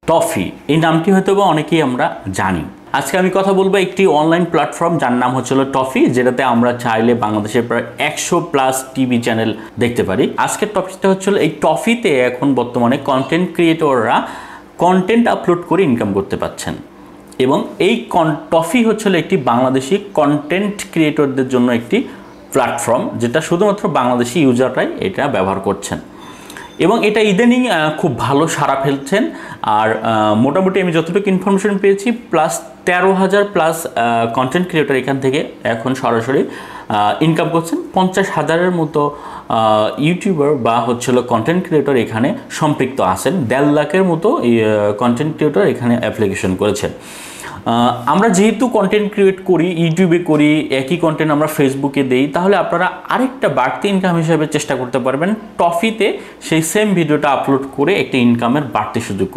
Toffee এই নামটি হয়তো বা অনেকেই আমরা জানি। আজকে আমি কথা বলবো একটি অনলাইন প্ল্যাটফর্ম যার নাম হচ্ছিল টফি, যেটাতে আমরা চাইলে বাংলাদেশের প্রায় 100+ টিভি চ্যানেল দেখতে পারি। আজকের টপিকটা হচ্ছিল এই টফিতে এখন বর্তমানে কন্টেন্ট ক্রিয়েটররা কন্টেন্ট আপলোড করে ইনকাম করতে পারছেন, এবং এই টফি হচ্ছিল একটি বাংলাদেশি কন্টেন্ট ক্রিয়েটরদের জন্য একটি প্ল্যাটফর্ম, যেটা শুধুমাত্র বাংলাদেশি ইউজাররাই এটা ব্যবহার করছেন, এবং এটা ইদানিং খুব ভালো সাড়া ফেলছেন। আর মোটামুটি আমি যতটুকু ইনফরমেশন পেয়েছি প্লাস 13,000+ কন্টেন্ট ক্রিয়েটর এখান থেকে এখন সরাসরি ইনকাম করছেন। 50,000-এর মতো ইউটিউবার বা হচ্ছিল কন্টেন্ট ক্রিয়েটর এখানে সম্পৃক্ত আছেন। 1.5 লাখের মতো কন্টেন্ট ক্রিয়েটর এখানে অ্যাপ্লিকেশন করেছেন। আমরা যেহেতু কন্টেন্ট ক্রিয়েট করি, ইউটিউবে করি, একই কন্টেন্ট আমরা ফেসবুকে দেই, তাহলে আপনারা আরেকটা বাড়তি ইনকাম হিসেবে চেষ্টা করতে পারবেন টফিতে সেই সেম ভিডিওটা আপলোড করে একটা ইনকামের বাড়তি সুযোগ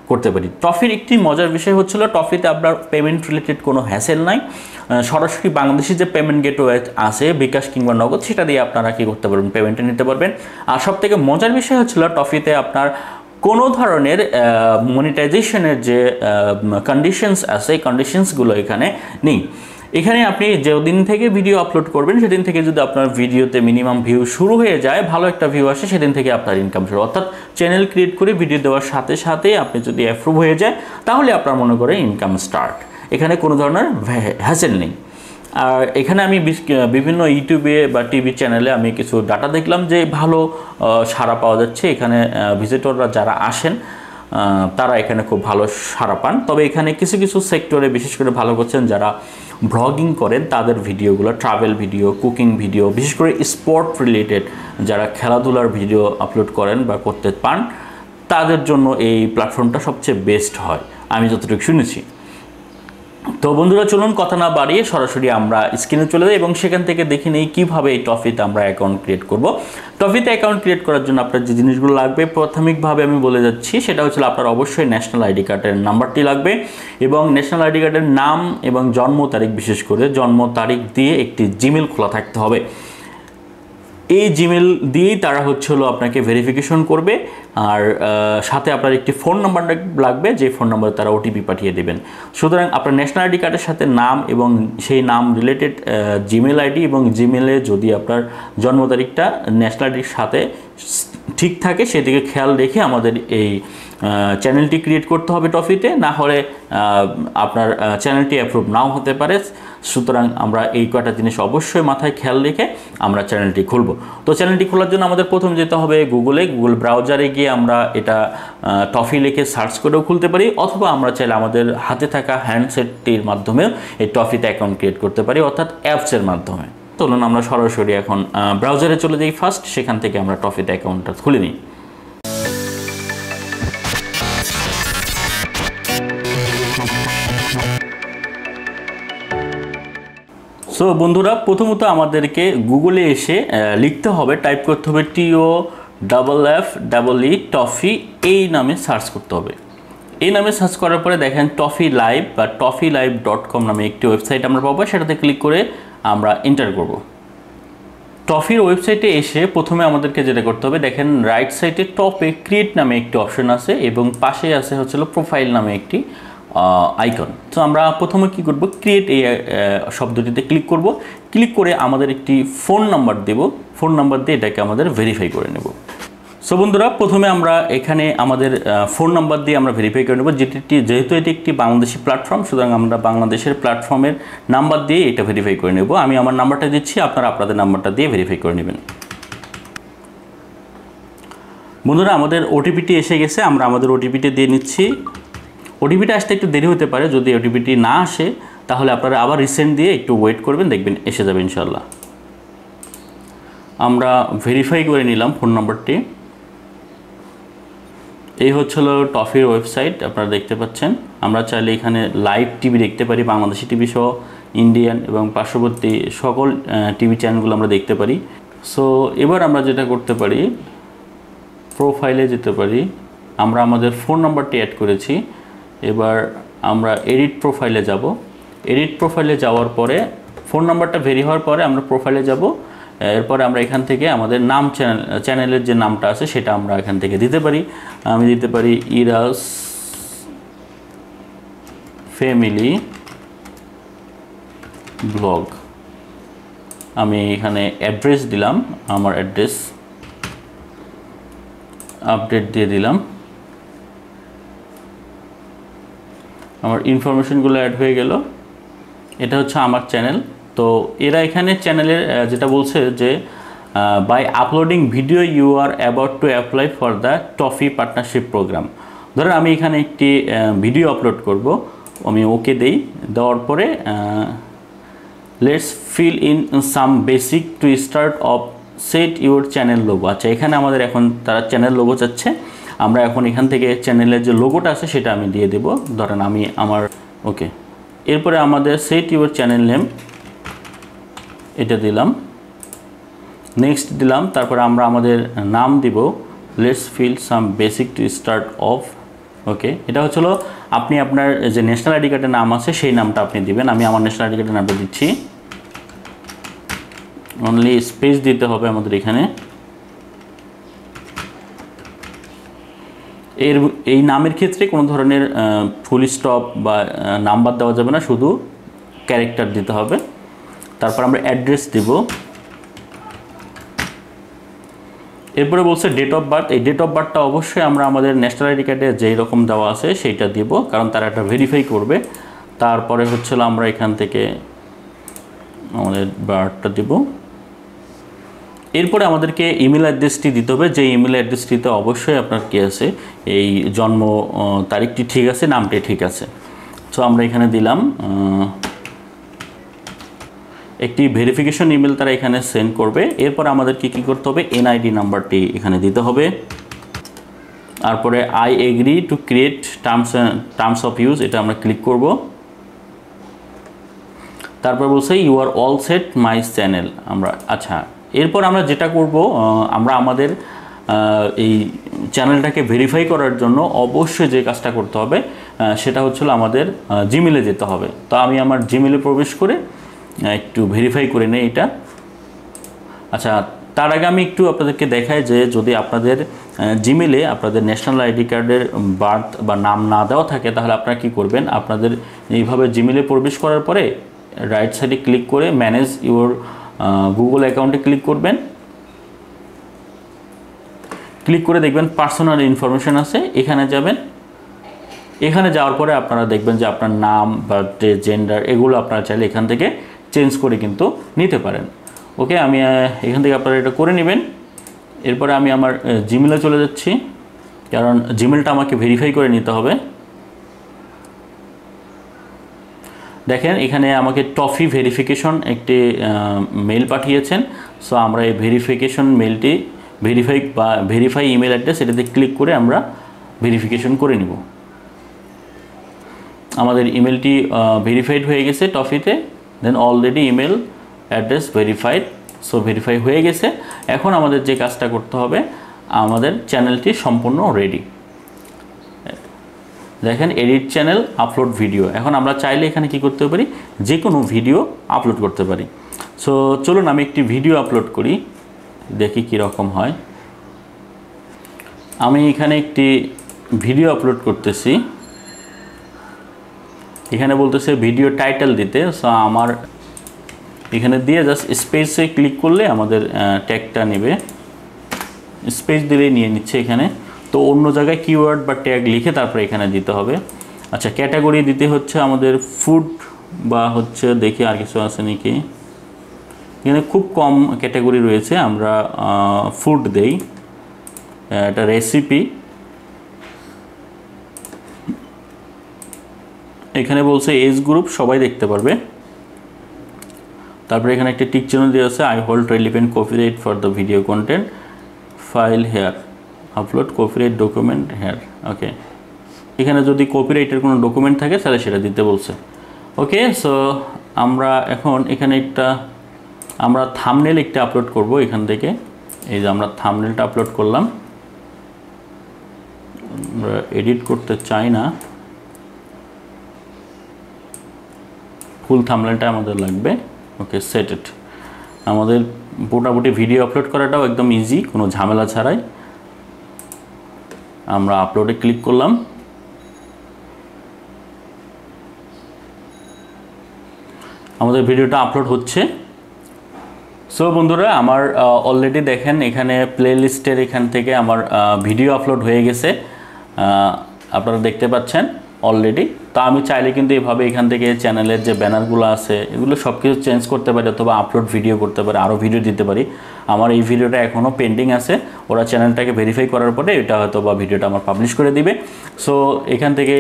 করতে পারি। টফির একটি মজার বিষয় হচ্ছিল টফিতে আপনার পেমেন্ট রিলেটেড কোনো হ্যাসেল নাই। সরাসরি বাংলাদেশি যে পেমেন্ট গেটওয়ে আছে বিকাশ কিংবা নগদ, সেটা দিয়ে আপনারা কী করতে পারবেন, পেমেন্টটা নিতে পারবেন। আর সবথেকে মজার বিষয় হচ্ছিল টফিতে আপনার কোনো ধরনের মনিটাইজেশনের যে কন্ডিশনস আছে, এই কন্ডিশনসগুলো এখানে নেই। এখানে আপনি যেদিন থেকে ভিডিও আপলোড করবেন সেদিন থেকে যদি আপনার ভিডিওতে মিনিমাম ভিউ শুরু হয়ে যায়, ভালো একটা ভিউ আসে, সেদিন থেকে আপনার ইনকাম শুরু। অর্থাৎ চ্যানেল ক্রিয়েট করে ভিডিও দেওয়ার সাথে সাথে আপনি যদি অ্যাপ্রুভ হয়ে যায় তাহলে আপনার মনে করে ইনকাম স্টার্ট। এখানে কোনো ধরনের হ্যাসেল নেই। আর এখানে আমি বিভিন্ন ইউটিউবে বা টিভি চ্যানেলে আমি কিছু ডাটা দেখলাম যে ভালো সাড়া পাওয়া যাচ্ছে। এখানে ভিজিটররা যারা আসেন তারা এখানে খুব ভালো সাড়া পান। তবে এখানে কিছু কিছু সেক্টরে বিশেষ করে ভালো করছেন যারা ব্লগিং করেন, তাদের ভিডিওগুলো, ট্রাভেল ভিডিও, কুকিং ভিডিও, বিশেষ করে স্পোর্ট রিলেটেড যারা খেলাধুলার ভিডিও আপলোড করেন বা করতে পান, তাদের জন্য এই প্ল্যাটফর্মটা সবচেয়ে বেস্ট হয় আমি যতটুকু শুনেছি। তো বন্ধুরা, চলুন কথা না বাড়িয়ে সরাসরি আমরা স্ক্রিনে চলে যাই এবং সেখান থেকে দেখে নেই কীভাবে এই টফিতে আমরা অ্যাকাউন্ট ক্রিয়েট করব। টফিতে অ্যাকাউন্ট ক্রিয়েট করার জন্য আপনার যে জিনিসগুলো লাগবে প্রাথমিকভাবে আমি বলে যাচ্ছি, সেটা হচ্ছে আপনার অবশ্যই ন্যাশনাল আইডি কার্ডের নাম্বারটি লাগবে, এবং ন্যাশনাল আইডি কার্ডের নাম এবং জন্ম তারিখ, বিশেষ করে জন্ম তারিখ দিয়ে একটি জিমেল খোলা থাকতে হবে। এই জিমেল দিয়েই তারা আপনাকে ভেরিফিকেশন করবে। আর সাথে আপনার একটি ফোন নাম্বার লাগবে, যে ফোন নাম্বারে তারা ওটিপি পাঠিয়ে দেবেন। সুতরাং আপনার ন্যাশনাল আইডি কার্ডের সাথে নাম এবং সেই নাম রিলেটেড জিমেল আইডি, এবং জিমেলে যদি আপনার জন্ম তারিখটা ন্যাশনাল আইডির সাথে ঠিক থাকে সেদিকে খেয়াল রেখে আমাদের এই চ্যানেলটি ক্রিয়েট করতে হবে টফিতে, না হলে আপনার চ্যানেলটি অ্যাপ্রুভ নাও হতে পারে। সুতরাং আমরা এই কয়টা জিনিস অবশ্যই মাথায় খেয়াল রেখে আমরা চ্যানেলটি খুলব। তো চ্যানেলটি খোলার জন্য আমাদের প্রথম যেতে হবে গুগল ব্রাউজারে গিয়ে আমরা এটা টফি লিখে সার্চ করেও খুলতে পারি, অথবা আমরা চাইলে আমাদের হাতে থাকা হ্যান্ডসেটটির মাধ্যমেও এই টফিতে অ্যাকাউন্ট ক্রিয়েট করতে পারি, অর্থাৎ অ্যাপসের মাধ্যমে। চলুন আমরা সরাসরি এখন ব্রাউজারে চলে যাই ফার্স্ট, সেখান থেকে আমরা টফিতে অ্যাকাউন্টটা খুলে নিই। সো বন্ধুরা, প্রথমত আমাদেরকে গুগলে এসে লিখতে হবে, টাইপ করতে হবে TOFFEE টফি, এই নামে সার্চ করতে হবে। এই নামে সার্চ করার পরে দেখেন টফি লাইভ বা toffeelive.com নামে একটি ওয়েবসাইট আমরা পাবো, সেটাতে ক্লিক করে আমরা এন্টার করব। টফির ওয়েবসাইটে এসে প্রথমে আমাদেরকে যেটা করতে হবে, দেখেন রাইট সাইডে টপে ক্রিয়েট নামে একটি অপশন আছে এবং পাশে আছে প্রোফাইল নামে একটি আইকন। তো আমরা প্রথমে কি করব, ক্রিয়েট এই শব্দটিতে ক্লিক করব। ক্লিক করে আমাদের একটি ফোন নাম্বার দেব, ফোন নাম্বার দিয়ে এটাকে আমাদের ভেরিফাই করে নেব। সো বন্ধুরা, প্রথমে আমরা এখানে আমাদের ফোন নাম্বার দিয়ে আমরা ভেরিফাই করে নেব, যেহেতু এটি একটি বাংলাদেশি প্ল্যাটফর্ম, সুতরাং আমরা বাংলাদেশের প্ল্যাটফর্মের নাম্বার দিয়ে এটা ভেরিফাই করে নেব। আমি আমার নাম্বারটা দিচ্ছি, আপনারা আপনাদের নাম্বারটা দিয়ে ভেরিফাই করে নেবেন। বন্ধুরা, আমাদের ওটিপিটি এসে গেছে, আমরা আমাদের ওটিপিটি দিয়ে নিচ্ছি। ওটিপিটা আসতে একটু দেরি হতে পারে, যদি ওটিপিটি না আসে তাহলে আপনারা আবার রিসেন্ট দিয়ে একটু ওয়েট করবেন, দেখবেন এসে যাবে ইনশাল্লাহ। আমরা ভেরিফাই করে নিলাম ফোন নাম্বারটি। এই টফির ওয়েবসাইট, আপনারা দেখতে পাচ্ছেন। আমরা চাইলে এখানে লাইভ টিভি দেখতে পারি, বাংলাদেশি টিভি সহ ইন্ডিয়ান এবং পার্শ্ববর্তী সকল টিভি চ্যানেলগুলো আমরা দেখতে পারি। সো এবার আমরা যেটা করতে পারি, প্রোফাইলে যেতে পারি। আমরা আমাদের ফোন নাম্বারটি অ্যাড করেছি, এবার আমরা এডিট প্রোফাইলে যাব। এডিট প্রোফাইলে যাওয়ার পরে ফোন নাম্বারটা ভেরি হওয়ার পরে আমরা প্রোফাইলে যাব। এরপরে আমরা এখান থেকে আমাদের নাম, চ্যানেলের যে নামটা আছে সেটা আমরা এখান থেকে দিতে পারি। আমি দিতে পারি ইরাস ফ্যামিলি ব্লগ। আমি এখানে অ্যাড্রেস দিলাম, আমার অ্যাড্রেস আপডেট দিয়ে দিলাম, আমার ইনফরমেশনগুলো অ্যাড হয়ে গেল। এটা হচ্ছে আমার চ্যানেল। তো এরা এখানে চ্যানেলের যেটা বলছে যে by uploading video you are about to apply for the Toffee partnership program. ধরেন আমি এখানে একটি ভিডিও আপলোড করব, আমি ওকে দেই, দেওয়ার পরে let's fill in some basic to start of set your channel logo. আচ্ছা, এখানে আমাদের এখন তারা চ্যানেল লোগো চাচ্ছে। আমরা এখন এখান থেকে চ্যানেলের যে লোগোটা আছে সেটা আমি দিয়ে দেব। ধরেন আমি আমার ওকে, এরপরে আমাদের সেট ইউর চ্যানেল নেম এটা দিলাম, নেক্সট দিলাম। তারপরে আমরা আমাদের নাম দিব, let's fill some basic to start off. Okay, এটা হচ্ছিল আপনি আপনার যে ন্যাশনাল আইডি কার্ডের নাম আছে সেই নামটা আপনি দিবেন। আমি আমার ন্যাশনাল আইডি কার্ডের নামটা দিচ্ছি, অনলি স্পেস দিতে হবে আমাদের এখানে। এই নামের ক্ষেত্রে কোনো ধরনের ফুল স্টপ বা নাম্বার দেওয়া যাবে না, শুধু ক্যারেক্টার দিতে হবে। তারপর আমরা অ্যাড্রেস দিব। এরপরে বলছে ডেট অফ বার্থ। এই ডেট অফ বার্থটা অবশ্যই আমরা আমাদের ন্যাশনাল আইডি কার্ডে যেই রকম দেওয়া আছে সেইটা দিব, কারণ তারা একটা ভেরিফাই করবে। তারপরে হচ্ছিল আমরা এখান থেকে আমাদের বার্থটা দিব। এরপরে আমাদেরকে ইমেল অ্যাড্রেসটি দিতে হবে, যে ইমেল অ্যাড্রেসটিতে অবশ্যই আপনার কী আছে, এই জন্ম তারিখটি ঠিক আছে, নামটি ঠিক আছে। সো আমরা এখানে দিলাম একটি ভেরিফিকেশন ইমেল তারা এখানে সেন্ড করবে। এরপর আমাদেরকে কী করতে হবে, এনআইডি নাম্বারটি এখানে দিতে হবে। তারপরে I agree to create terms of use, এটা আমরা ক্লিক করব। তারপর বলছে you are all set my channel. আমরা আচ্ছা, এরপর আমরা যেটা করব, আমরা আমাদের এই চ্যানেলটাকে ভেরিফাই করার জন্য অবশ্যই যে কাজটা করতে হবে সেটা হচ্ছিল আমাদের জিমেলে যেতে হবে। তো আমি আমার জিমেলে প্রবেশ করে একটু ভেরিফাই করে নেই এটা। আচ্ছা, তার আগে আমি একটু আপনাদেরকে দেখাই যে যদি আপনাদের জিমেলে আপনাদের ন্যাশনাল আইডি কার্ডের বার্থ বা নাম না দেওয়া থাকে, তাহলে আপনারা কী করবেন, আপনাদের এইভাবে জিমেলে প্রবেশ করার পরে রাইট সাইডে ক্লিক করে ম্যানেজ ইউর গুগল অ্যাকাউন্টে ক্লিক করবেন। ক্লিক করে দেখবেন পার্সোনাল ইনফরমেশন আছে, এখানে যাবেন। এখানে যাওয়ার পরে আপনারা দেখবেন যে আপনার নাম, বার্থডে, জেন্ডার এগুলো আপনারা চাইলে এখান থেকে চেঞ্জ করে কিন্তু নিতে পারেন। ওকে, আমি এখান থেকে আপনারা এটা করে নেবেন। এরপরে আমি আমার জিমেলে চলে যাচ্ছি, কারণ জিমেলটা আমাকে ভেরিফাই করে নিতে হবে। দেখেন এখানে আমাকে টফি ভেরিফিকেশন একটি মেল পাঠিয়েছেন। সো আমরা এই ভেরিফিকেশন মেলটি ভেরিফাই ইমেল অ্যাড্রেস এটাতে ক্লিক করে আমরা ভেরিফিকেশন করে নিব। আমাদের ইমেলটি ভেরিফাইড হয়ে গেছে টফিতে। Then already email address verified. So verify হয়ে গেছে। এখন আমাদের যে কাজটা করতে হবে, আমাদের চ্যানেলটি সম্পূর্ণ রেডি। দেখেন এডিট চ্যানেল, আপলোড ভিডিও। এখন আমরা চাইলে এখানে কি করতে পারি, যে কোনো ভিডিও আপলোড করতে পারি। সো চলুন আমি একটি ভিডিও আপলোড করি, দেখি কি রকম হয়। আমি এখানে একটি ভিডিও আপলোড করতেছি। এখানে বলতেছে ভিডিও টাইটেল দিতে। সো আমার এখানে দিয়ে জাস্ট স্পেসে ক্লিক করলে আমাদের ট্যাগটা নেবে। স্পেস দিলেই নিয়ে নিচ্ছে এখানে। তো অন্য জায়গায় কিওয়ার্ড বা ট্যাগ লিখে তারপরে এখানে দিতে হবে। আচ্ছা, ক্যাটাগরি দিতে হচ্ছে আমাদের ফুড বা হচ্ছে দেখি আর কিছু আছে নাকি। এখানে খুব কম ক্যাটাগরি রয়েছে, আমরা ফুড দেই। এটা রেসিপি। এখানে বলছে এজ গ্রুপ, সবাই দেখতে পারবে। তারপরে এখানে একটা টিক চিহ্ন দেওয়া আছে, I hold relevant copyright for the video content, file here, upload copyright document here. Okay, এখানে যদি কপিরাইটের কোনো ডকুমেন্ট থাকে তাহলে সেটা দিতে বলছে। ওকে, সো আমরা এখন এখানে আমরা থাম্বনেল একটা আপলোড করব এখান থেকে। এই যে আমরা থাম্বনেলটা আপলোড করলাম। আমরা এডিট করতে চাই না, ফুল থাম্বনেলটা আমাদের লাগবে। ওকে, সেট ইট। আমাদের মোটামুটি ভিডিও আপলোড করাটাও একদম ইজি, কোনো ঝামেলা ছাড়াই। আমরা আপলোডে ক্লিক করলাম। আমাদের ভিডিওটা আপলোড হচ্ছে। সো বন্ধুরা, আমার অলরেডি দেখেন এখানে প্লে লিস্টের এখান থেকে আমার ভিডিও আপলোড হয়ে গেছে, আপনারা দেখতে পাচ্ছেন অলরেডি। তো আমি চাইলে কিন্তু এভাবে এখান থেকে চ্যানেলের যে ব্যানারগুলো আছে এগুলো সব কিছু চেঞ্জ করতে পারি, অথবা আপলোড ভিডিও করতে পারি, আরও ভিডিও দিতে পারি। আমার এই ভিডিওটা এখনও পেন্ডিং আছে, ওরা চ্যানেলটাকে ভেরিফাই করার পরে এটা হয়তো বা ভিডিওটা আমার পাবলিশ করে দিবে। সো এখান থেকে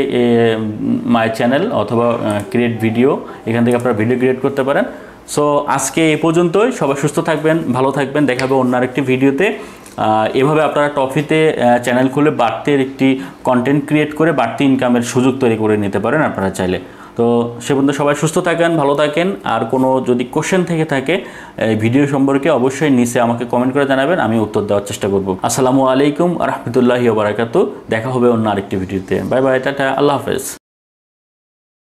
মাই চ্যানেল অথবা ক্রিয়েট ভিডিও, এখান থেকে আপনারা ভিডিও ক্রিয়েট করতে পারেন। সো আজকে এই পর্যন্তই, সবাই সুস্থ থাকবেন, ভালো থাকবেন, দেখা হবে অন্য আরেকটি ভিডিওতে। এভাবে আপনারা টফিতে চ্যানেল খুলে বাড়তি একটি কন্টেন্ট ক্রিয়েট করে বাড়তি ইনকামের সুযোগ তৈরি করে নিতে পারেন আপনারা চাইলে। তো সে পর্যন্ত সবাই সুস্থ থাকেন, ভালো থাকেন। আর কোনো যদি কোশ্চেন থেকে থাকে এই ভিডিও সম্পর্কে অবশ্যই নিচে আমাকে কমেন্ট করে জানাবেন, আমি উত্তর দেওয়ার চেষ্টা করব। আসসালামু আলাইকুম রহমতুল্লাহি ওয়া বারাকাতুহু। দেখা হবে অন্য আরেকটি ভিডিওতে। বাই বাই, টাটা, আল্লাহ হাফেজ।